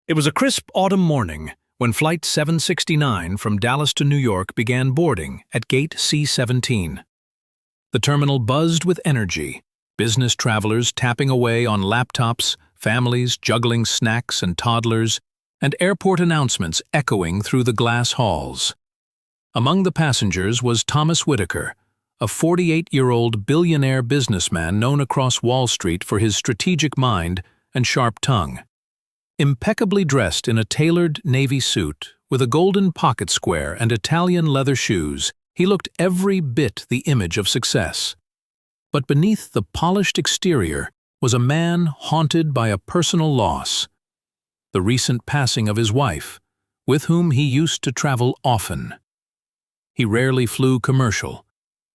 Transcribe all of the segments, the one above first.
It was a crisp autumn morning when Flight 769 from Dallas to New York began boarding at Gate C-17. The terminal buzzed with energy, business travelers tapping away on laptops, families juggling snacks and toddlers, and airport announcements echoing through the glass halls. Among the passengers was Thomas Whitaker, a 48-year-old billionaire businessman known across Wall Street for his strategic mind and sharp tongue. Impeccably dressed in a tailored navy suit with a golden pocket square and Italian leather shoes, he looked every bit the image of success. But beneath the polished exterior was a man haunted by a personal loss: the recent passing of his wife, with whom he used to travel often. He rarely flew commercial,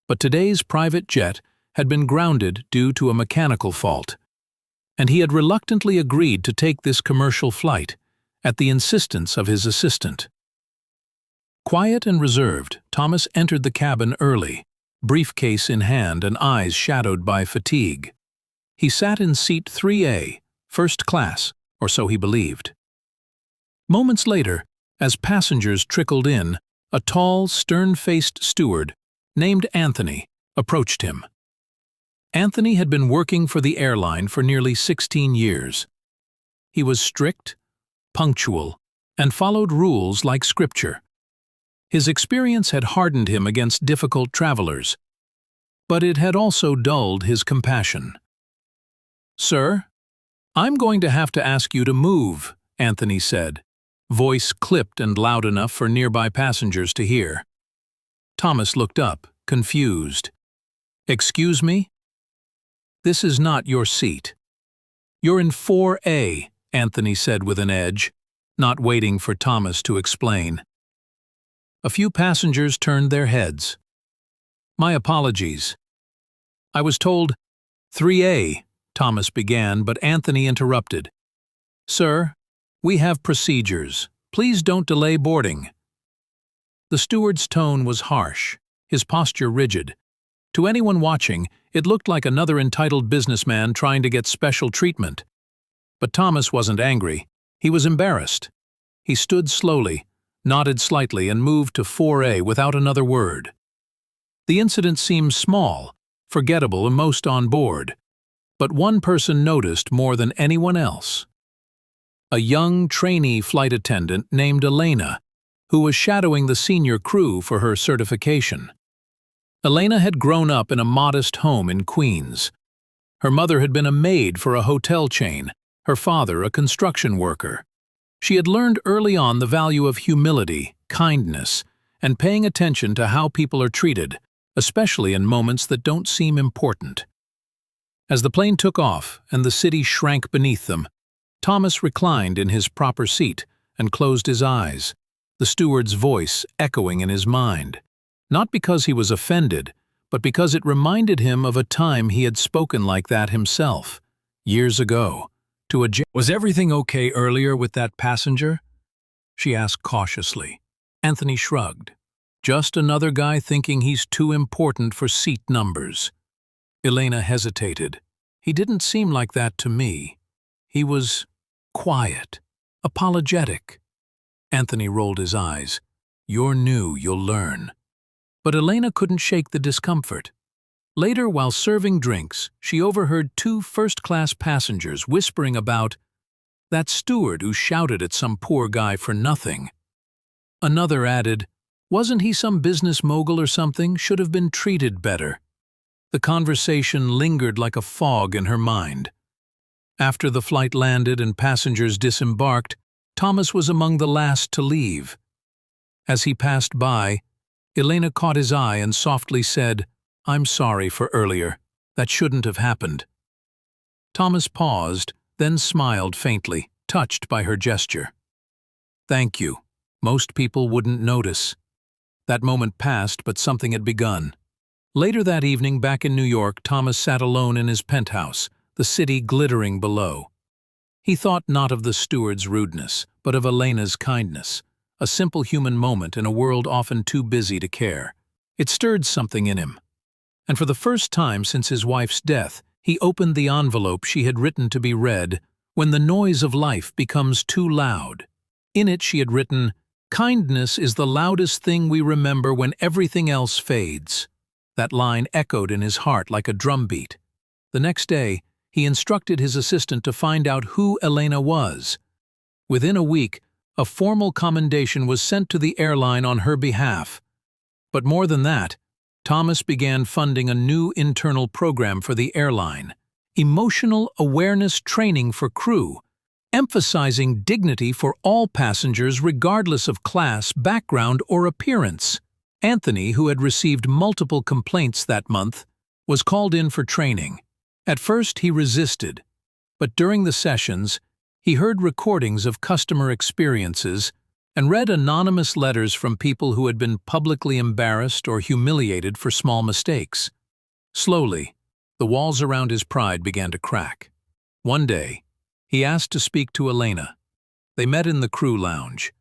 but today's private jet had been grounded due to a mechanical fault, and he had reluctantly agreed to take this commercial flight at the insistence of his assistant. Quiet and reserved, Thomas entered the cabin early, briefcase in hand and eyes shadowed by fatigue. He sat in seat 3A, first class, or so he believed. Moments later, as passengers trickled in, a tall, stern-faced steward named Anthony approached him. Anthony had been working for the airline for nearly 16 years. He was strict, punctual, and followed rules like scripture. His experience had hardened him against difficult travelers, but it had also dulled his compassion. "Sir, I'm going to have to ask you to move," Anthony said, voice clipped and loud enough for nearby passengers to hear. Thomas looked up, confused. "Excuse me? This is not your seat." "You're in 4A, Anthony said with an edge, not waiting for Thomas to explain. A few passengers turned their heads. "My apologies. I was told 3A, Thomas began, but Anthony interrupted. "Sir, we have procedures. Please don't delay boarding." The steward's tone was harsh, his posture rigid. To anyone watching, it looked like another entitled businessman trying to get special treatment. But Thomas wasn't angry. He was embarrassed. He stood slowly, nodded slightly, and moved to 4A without another word. The incident seemed small, forgettable, and most on board. But one person noticed more than anyone else. A young trainee flight attendant named Elena, who was shadowing the senior crew for her certification. Elena had grown up in a modest home in Queens. Her mother had been a maid for a hotel chain, her father a construction worker. She had learned early on the value of humility, kindness, and paying attention to how people are treated, especially in moments that don't seem important. As the plane took off and the city shrank beneath them, Thomas reclined in his proper seat and closed his eyes, the steward's voice echoing in his mind. Not because he was offended, but because it reminded him of a time he had spoken like that himself, years ago, to a "Was everything okay earlier with that passenger?" she asked cautiously. Anthony shrugged. "Just another guy thinking he's too important for seat numbers." Elena hesitated. "He didn't seem like that to me. He was quiet, apologetic." Anthony rolled his eyes. "You're new, you'll learn." But Elena couldn't shake the discomfort. Later, while serving drinks, she overheard two first-class passengers whispering about that steward who shouted at some poor guy for nothing. Another added, "Wasn't he some business mogul or something? Should have been treated better." The conversation lingered like a fog in her mind. After the flight landed and passengers disembarked, Thomas was among the last to leave. As he passed by, Elena caught his eye and softly said, "I'm sorry for earlier. That shouldn't have happened." Thomas paused, then smiled faintly, touched by her gesture. "Thank you. Most people wouldn't notice." That moment passed, but something had begun. Later that evening, back in New York, Thomas sat alone in his penthouse, the city glittering below. He thought not of the steward's rudeness, but of Elena's kindness. A simple human moment in a world often too busy to care. It stirred something in him. And for the first time since his wife's death, he opened the envelope she had written to be read, when the noise of life becomes too loud. In it she had written, "Kindness is the loudest thing we remember when everything else fades." That line echoed in his heart like a drumbeat. The next day, he instructed his assistant to find out who Elena was. Within a week, a formal commendation was sent to the airline on her behalf. But more than that, Thomas began funding a new internal program for the airline, emotional awareness training for crew, emphasizing dignity for all passengers regardless of class, background, or appearance. Anthony, who had received multiple complaints that month, was called in for training. At first he resisted, but during the sessions, he heard recordings of customer experiences and read anonymous letters from people who had been publicly embarrassed or humiliated for small mistakes. Slowly, the walls around his pride began to crack. One day, he asked to speak to Elena. They met in the crew lounge.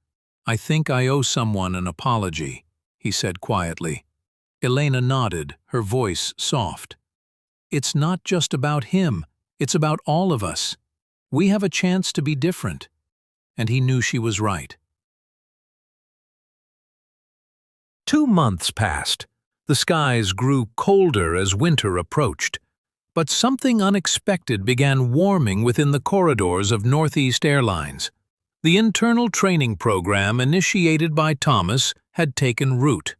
"I think I owe someone an apology," he said quietly. Elena nodded, her voice soft. "It's not just about him, it's about all of us. We have a chance to be different." And he knew she was right. 2 months passed. The skies grew colder as winter approached. But something unexpected began warming within the corridors of Northeast Airlines. The internal training program initiated by Thomas had taken root.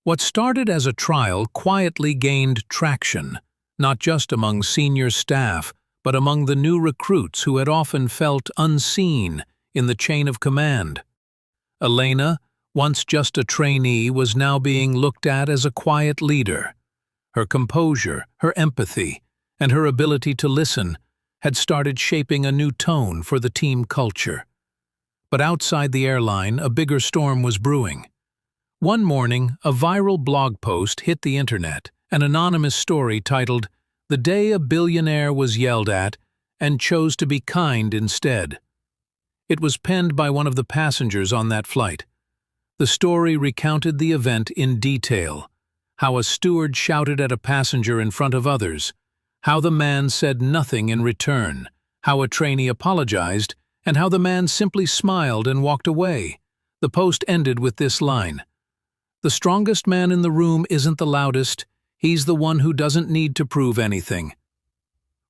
What started as a trial quietly gained traction, not just among senior staff, but among the new recruits who had often felt unseen in the chain of command. Elena, once just a trainee, was now being looked at as a quiet leader. Her composure, her empathy, and her ability to listen had started shaping a new tone for the team culture. But outside the airline, a bigger storm was brewing. One morning, a viral blog post hit the internet, an anonymous story titled, "The Day a Billionaire Was Yelled At and Chose to Be Kind Instead." It was penned by one of the passengers on that flight. The story recounted the event in detail, how a steward shouted at a passenger in front of others, how the man said nothing in return, how a trainee apologized, and how the man simply smiled and walked away. The post ended with this line, "The strongest man in the room isn't the loudest, he's the one who doesn't need to prove anything."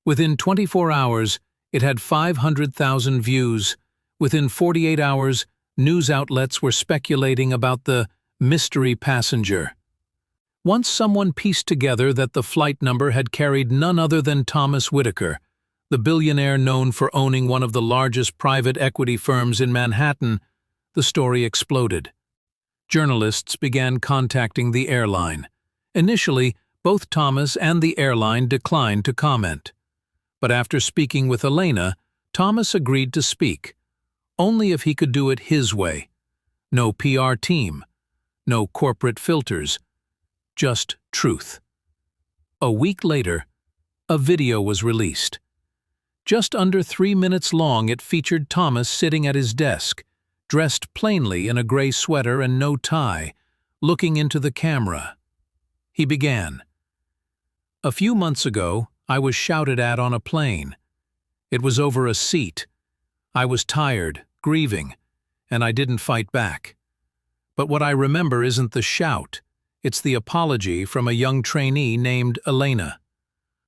Within 24 hours, it had 500,000 views. Within 48 hours, news outlets were speculating about the mystery passenger. Once someone pieced together that the flight number had carried none other than Thomas Whitaker, the billionaire known for owning one of the largest private equity firms in Manhattan, the story exploded. Journalists began contacting the airline. Initially, both Thomas and the airline declined to comment. But after speaking with Elena, Thomas agreed to speak, only if he could do it his way. No PR team, no corporate filters, just truth. A week later, a video was released. Just under 3 minutes long, it featured Thomas sitting at his desk, dressed plainly in a gray sweater and no tie, looking into the camera. He began, "A few months ago, I was shouted at on a plane. It was over a seat. I was tired, grieving, and I didn't fight back. But what I remember isn't the shout, it's the apology from a young trainee named Elena.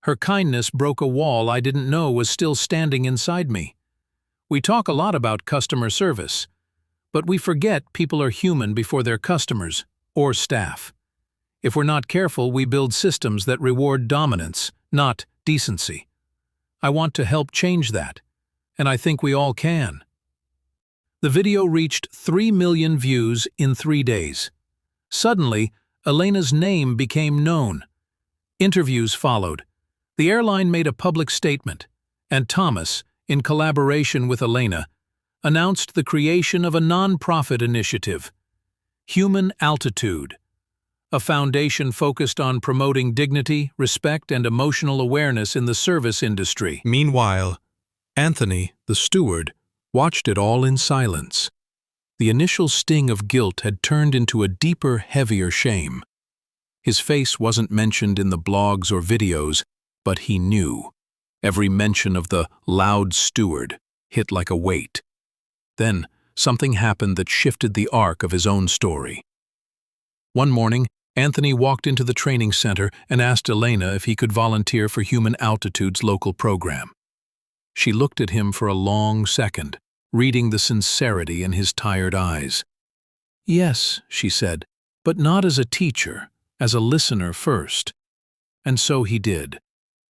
Her kindness broke a wall I didn't know was still standing inside me. We talk a lot about customer service, but we forget people are human before they're customers or staff. If we're not careful, we build systems that reward dominance, not decency. I want to help change that, and I think we all can." The video reached 3 million views in 3 days. Suddenly, Elena's name became known. Interviews followed. The airline made a public statement, and Thomas, in collaboration with Elena, announced the creation of a non-profit initiative, Human Altitude, a foundation focused on promoting dignity, respect, and emotional awareness in the service industry. Meanwhile, Anthony, the steward, watched it all in silence. The initial sting of guilt had turned into a deeper, heavier shame. His face wasn't mentioned in the blogs or videos, but he knew. Every mention of the loud steward hit like a weight. Then, something happened that shifted the arc of his own story. One morning, Anthony walked into the training center and asked Elena if he could volunteer for Human Altitude's local program. She looked at him for a long second, reading the sincerity in his tired eyes. "Yes," she said, "but not as a teacher, as a listener first." And so he did.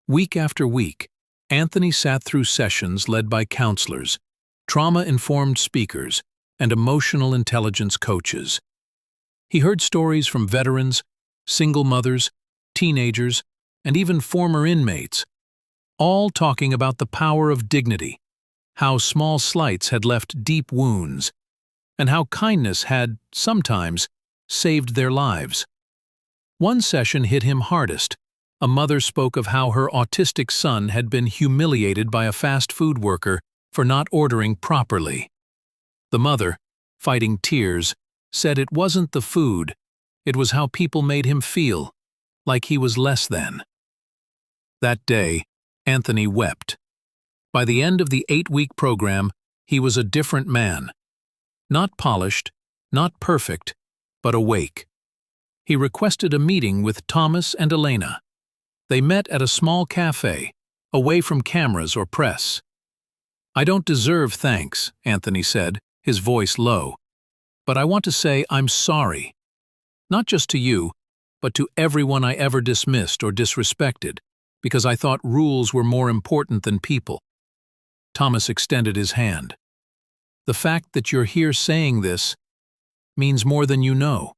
Week after week, Anthony sat through sessions led by counselors, trauma-informed speakers, and emotional intelligence coaches. He heard stories from veterans, single mothers, teenagers, and even former inmates, all talking about the power of dignity, how small slights had left deep wounds, and how kindness had, sometimes, saved their lives. One session hit him hardest. A mother spoke of how her autistic son had been humiliated by a fast food worker for not ordering properly. The mother, fighting tears, said it wasn't the food, it was how people made him feel, like he was less than. That day, Anthony wept. By the end of the 8-week program, he was a different man. Not polished, not perfect, but awake. He requested a meeting with Thomas and Elena. They met at a small cafe, away from cameras or press. "I don't deserve thanks," Anthony said, his voice low. "But I want to say I'm sorry. Not just to you, but to everyone I ever dismissed or disrespected, because I thought rules were more important than people." Thomas extended his hand. "The fact that you're here saying this means more than you know."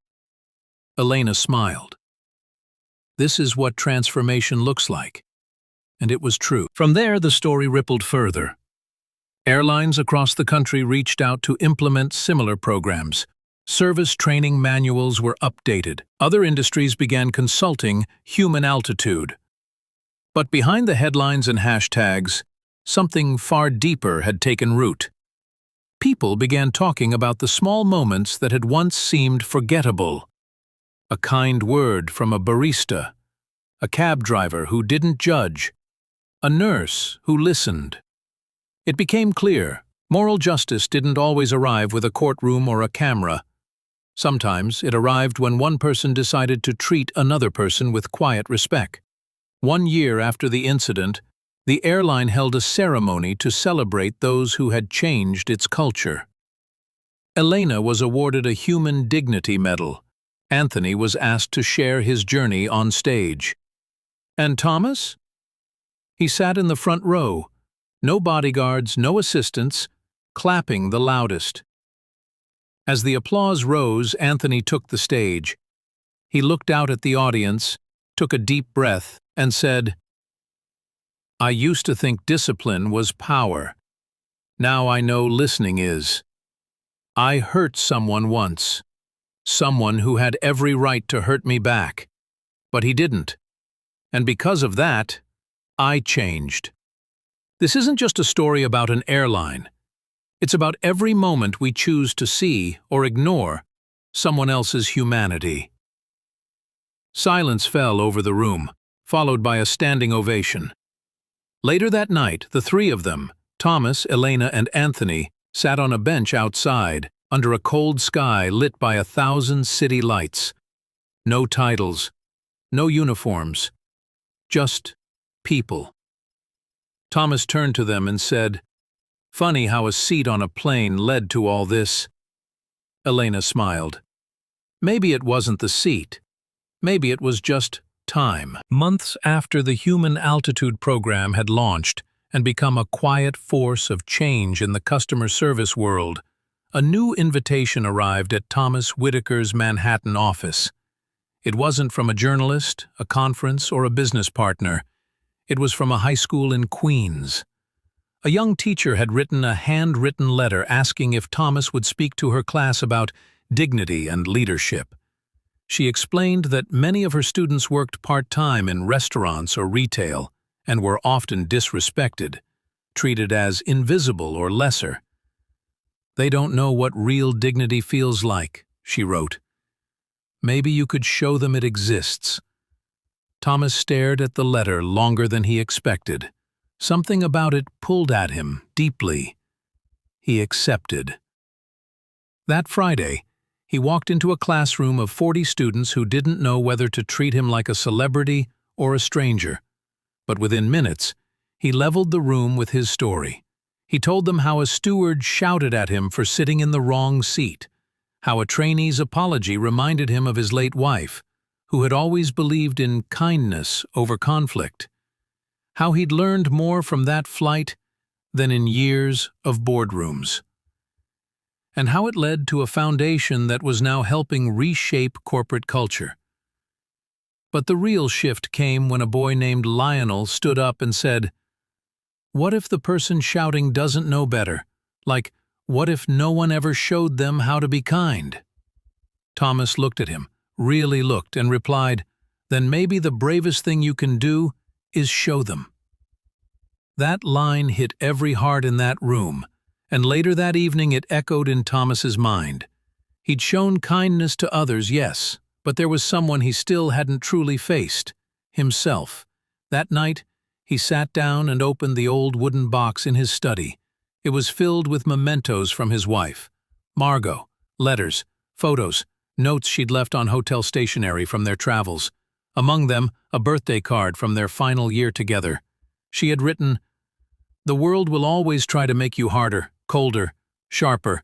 Elena smiled. This is what transformation looks like. And it was true. From there, the story rippled further. Airlines across the country reached out to implement similar programs. Service training manuals were updated. Other industries began consulting Human Altitude. But behind the headlines and hashtags, something far deeper had taken root. People began talking about the small moments that had once seemed forgettable. A kind word from a barista, a cab driver who didn't judge, a nurse who listened. It became clear, moral justice didn't always arrive with a courtroom or a camera. Sometimes it arrived when one person decided to treat another person with quiet respect. 1 year after the incident, the airline held a ceremony to celebrate those who had changed its culture. Elena was awarded a Human Dignity Medal. Anthony was asked to share his journey on stage. And Thomas? He sat in the front row, no bodyguards, no assistants, clapping the loudest. As the applause rose, Anthony took the stage. He looked out at the audience, took a deep breath, and said, "I used to think discipline was power. Now I know listening is. I hurt someone once. Someone who had every right to hurt me back. But he didn't. And because of that, I changed." This isn't just a story about an airline. It's about every moment we choose to see or ignore someone else's humanity. Silence fell over the room, followed by a standing ovation. Later that night, the three of them, Thomas, Elena, and Anthony, sat on a bench outside, under a cold sky lit by 1,000 city lights. No titles, no uniforms, just people. Thomas turned to them and said, "Funny how a seat on a plane led to all this." Elena smiled. Maybe it wasn't the seat. Maybe it was just time. Months after the Human Altitude program had launched and become a quiet force of change in the customer service world, a new invitation arrived at Thomas Whitaker's Manhattan office. It wasn't from a journalist, a conference, or a business partner. It was from a high school in Queens. A young teacher had written a handwritten letter asking if Thomas would speak to her class about dignity and leadership. She explained that many of her students worked part-time in restaurants or retail and were often disrespected, treated as invisible or lesser. "They don't know what real dignity feels like," she wrote. "Maybe you could show them it exists." Thomas stared at the letter longer than he expected. Something about it pulled at him deeply. He accepted. That Friday, he walked into a classroom of 40 students who didn't know whether to treat him like a celebrity or a stranger. But within minutes, he leveled the room with his story. He told them how a steward shouted at him for sitting in the wrong seat, how a trainee's apology reminded him of his late wife, who had always believed in kindness over conflict, how he'd learned more from that flight than in years of boardrooms, and how it led to a foundation that was now helping reshape corporate culture. But the real shift came when a boy named Lionel stood up and said, "What if the person shouting doesn't know better? Like, what if no one ever showed them how to be kind?" Thomas looked at him, really looked, and replied, "Then maybe the bravest thing you can do is show them." That line hit every heart in that room, and later that evening it echoed in Thomas's mind. He'd shown kindness to others, yes, but there was someone he still hadn't truly faced, himself. That night, he sat down and opened the old wooden box in his study. It was filled with mementos from his wife, Margot, letters, photos, notes she'd left on hotel stationery from their travels. Among them, a birthday card from their final year together. She had written, "The world will always try to make you harder, colder, sharper.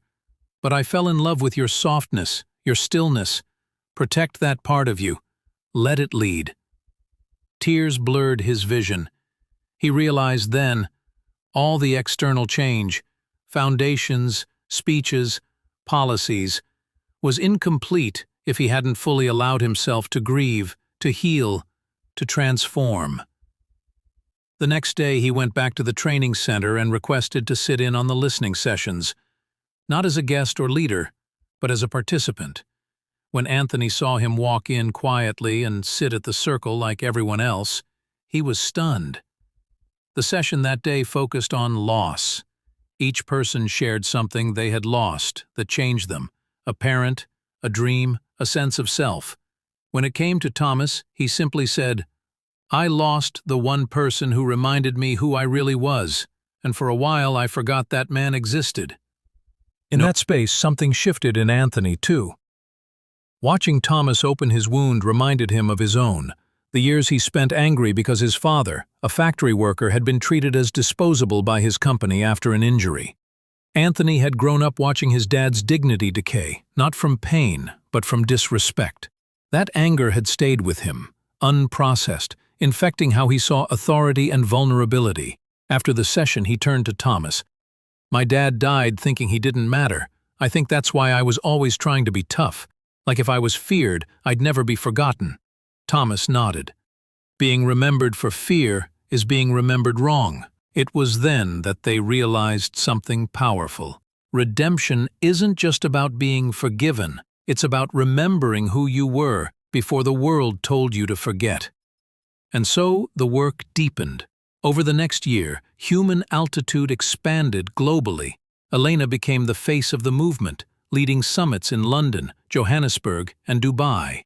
But I fell in love with your softness, your stillness. Protect that part of you. Let it lead." Tears blurred his vision. He realized then, all the external change, foundations, speeches, policies, was incomplete if he hadn't fully allowed himself to grieve, to heal, to transform. The next day he went back to the training center and requested to sit in on the listening sessions, not as a guest or leader, but as a participant. When Anthony saw him walk in quietly and sit at the circle like everyone else, he was stunned. The session that day focused on loss. Each person shared something they had lost that changed them, a parent, a dream, a sense of self. When it came to Thomas, he simply said, "I lost the one person who reminded me who I really was, and for a while I forgot that man existed." In that space, something shifted in Anthony, too. Watching Thomas open his wound reminded him of his own, the years he spent angry because his father, a factory worker, had been treated as disposable by his company after an injury. Anthony had grown up watching his dad's dignity decay, not from pain, but from disrespect. That anger had stayed with him, unprocessed, infecting how he saw authority and vulnerability. After the session, he turned to Thomas. "My dad died thinking he didn't matter. I think that's why I was always trying to be tough. Like if I was feared, I'd never be forgotten." Thomas nodded. Being remembered for fear is being remembered wrong. It was then that they realized something powerful. Redemption isn't just about being forgiven. It's about remembering who you were before the world told you to forget. And so the work deepened. Over the next year, human altitude expanded globally. Elena became the face of the movement, leading summits in London, Johannesburg, and Dubai.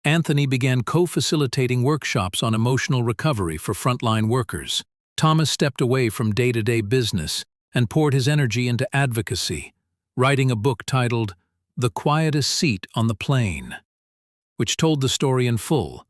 Anthony began co-facilitating workshops on emotional recovery for frontline workers. Thomas stepped away from day-to-day business and poured his energy into advocacy, writing a book titled The Quietest Seat on the Plane, which told the story in full,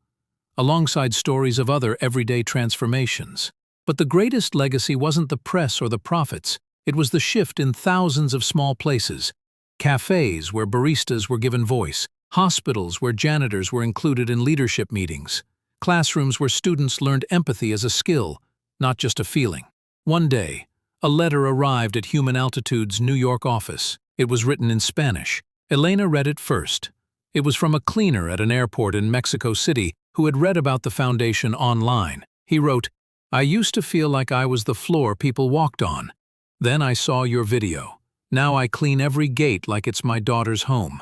alongside stories of other everyday transformations. But the greatest legacy wasn't the press or the profits. It was the shift in thousands of small places, cafes where baristas were given voice, hospitals where janitors were included in leadership meetings, classrooms where students learned empathy as a skill, not just a feeling. One day, a letter arrived at Human Altitude's New York office. It was written in Spanish. Elena read it first. It was from a cleaner at an airport in Mexico City who had read about the foundation online. He wrote, "I used to feel like I was the floor people walked on. Then I saw your video. Now I clean every gate like it's my daughter's home.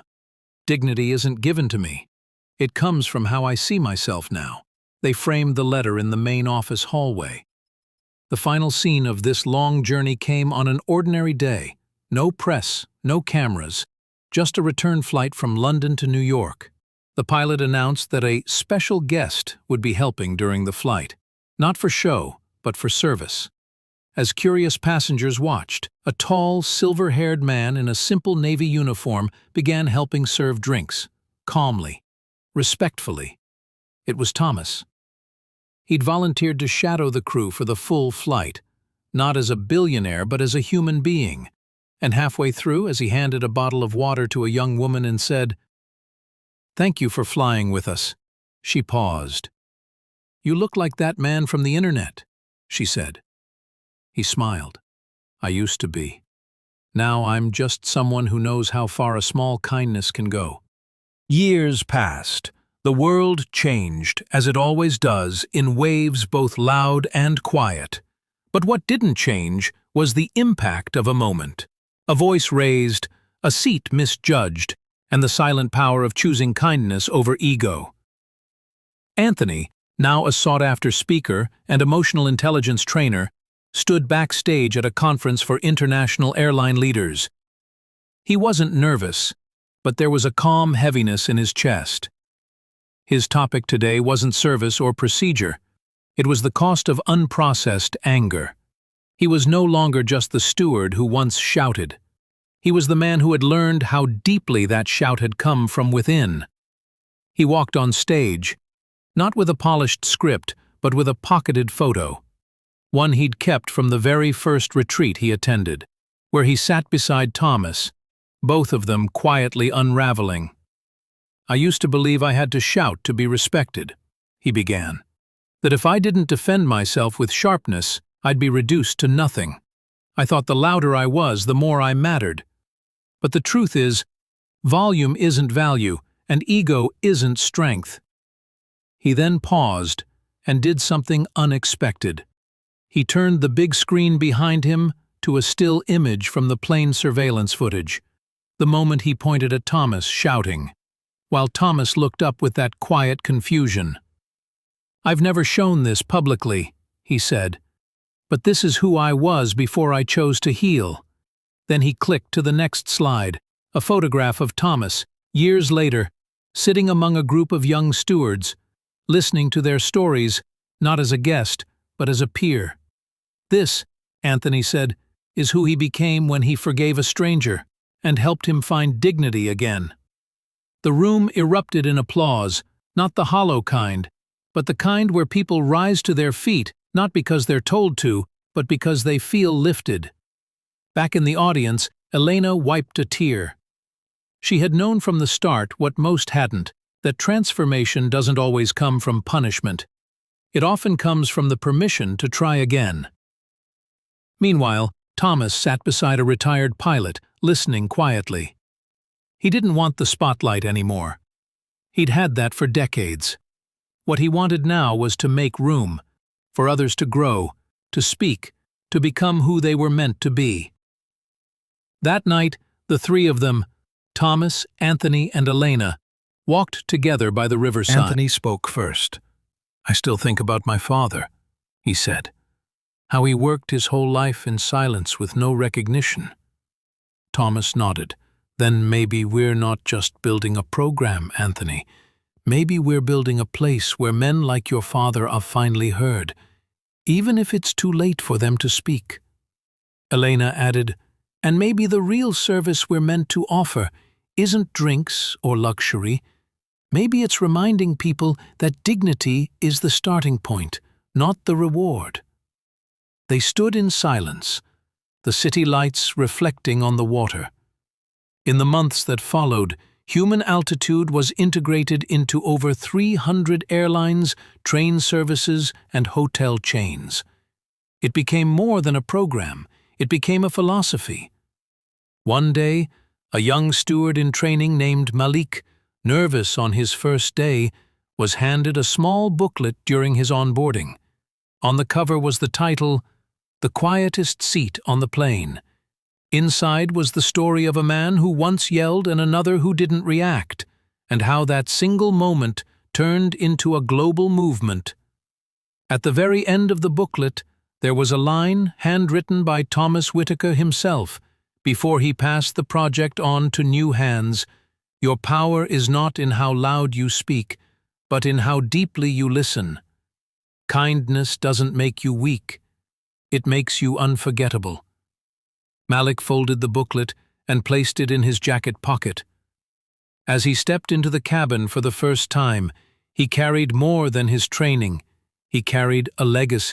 Dignity isn't given to me. It comes from how I see myself now." They framed the letter in the main office hallway. The final scene of this long journey came on an ordinary day. No press, no cameras, just a return flight from London to New York. The pilot announced that a special guest would be helping during the flight. Not for show, but for service. As curious passengers watched, a tall, silver-haired man in a simple Navy uniform began helping serve drinks, calmly, respectfully. It was Thomas. He'd volunteered to shadow the crew for the full flight, not as a billionaire but as a human being, and halfway through, as he handed a bottle of water to a young woman and said, "Thank you for flying with us," she paused. "You look like that man from the internet," she said. He smiled. "I used to be. Now I'm just someone who knows how far a small kindness can go." Years passed. The world changed, as it always does, in waves both loud and quiet. But what didn't change was the impact of a moment. A voice raised, a seat misjudged, and the silent power of choosing kindness over ego. Anthony, now a sought-after speaker and emotional intelligence trainer, stood backstage at a conference for international airline leaders. He wasn't nervous, but there was a calm heaviness in his chest. His topic today wasn't service or procedure. It was the cost of unprocessed anger. He was no longer just the steward who once shouted. He was the man who had learned how deeply that shout had come from within. He walked on stage, not with a polished script, but with a pocketed photo. One he'd kept from the very first retreat he attended, where he sat beside Thomas, both of them quietly unraveling. "I used to believe I had to shout to be respected," he began. "That if I didn't defend myself with sharpness, I'd be reduced to nothing. I thought the louder I was, the more I mattered. But the truth is, volume isn't value, and ego isn't strength." He then paused and did something unexpected. He turned the big screen behind him to a still image from the plane surveillance footage, the moment he pointed at Thomas, shouting, while Thomas looked up with that quiet confusion. "I've never shown this publicly," he said, "but this is who I was before I chose to heal." Then he clicked to the next slide, a photograph of Thomas, years later, sitting among a group of young stewards, listening to their stories, not as a guest, but as a peer. "This," Anthony said, "is who he became when he forgave a stranger and helped him find dignity again." The room erupted in applause, not the hollow kind, but the kind where people rise to their feet, not because they're told to, but because they feel lifted. Back in the audience, Elena wiped a tear. She had known from the start what most hadn't, that transformation doesn't always come from punishment. It often comes from the permission to try again. Meanwhile, Thomas sat beside a retired pilot, listening quietly. He didn't want the spotlight anymore. He'd had that for decades. What he wanted now was to make room, for others to grow, to speak, to become who they were meant to be. That night, the three of them, Thomas, Anthony, and Elena, walked together by the riverside. Anthony spoke first. "I still think about my father," he said. "How he worked his whole life in silence with no recognition." Thomas nodded. "Then maybe we're not just building a program, Anthony. Maybe we're building a place where men like your father are finally heard, even if it's too late for them to speak." Elena added, "And maybe the real service we're meant to offer isn't drinks or luxury. Maybe it's reminding people that dignity is the starting point, not the reward." They stood in silence, the city lights reflecting on the water. In the months that followed, human altitude was integrated into over 300 airlines, train services, and hotel chains. It became more than a program. It became a philosophy. One day, a young steward in training named Malik, nervous on his first day, was handed a small booklet during his onboarding. On the cover was the title, "The Quietest Seat on the Plane." Inside was the story of a man who once yelled and another who didn't react, and how that single moment turned into a global movement. At the very end of the booklet, there was a line handwritten by Thomas Whitaker himself, before he passed the project on to new hands. "Your power is not in how loud you speak, but in how deeply you listen." Kindness doesn't make you weak. It makes you unforgettable. Malik folded the booklet and placed it in his jacket pocket. As he stepped into the cabin for the first time, he carried more than his training. He carried a legacy.